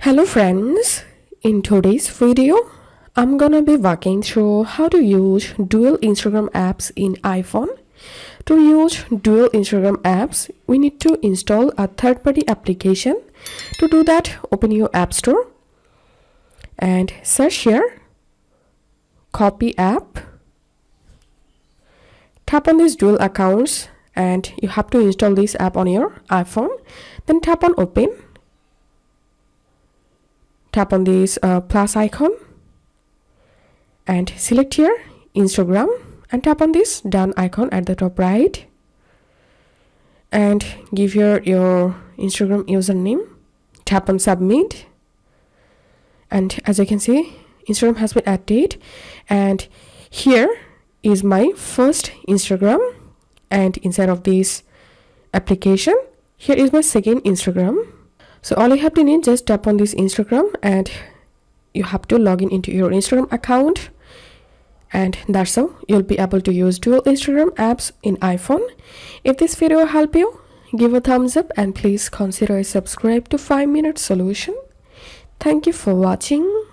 Hello friends, in today's video, I'm gonna be walking through how to use dual Instagram apps in iPhone. To use dual Instagram apps, we need to install a third-party application. To do that, open your App Store and search here, copy app. Tap on these dual accounts and you have to install this app on your iPhone. Then tap on open. Tap on this plus icon and select here Instagram and tap on this done icon at the top right and give here your Instagram username. Tap on submit and as you can see, Instagram has been added and here is my first Instagram, and inside of this application here is my second Instagram. So all you have to need, just tap on this Instagram and you have to log in into your Instagram account, and that's how you'll be able to use dual Instagram apps in iPhone. If this video helped you, give a thumbs up and please consider a subscribe to 5-minute solution. Thank you for watching.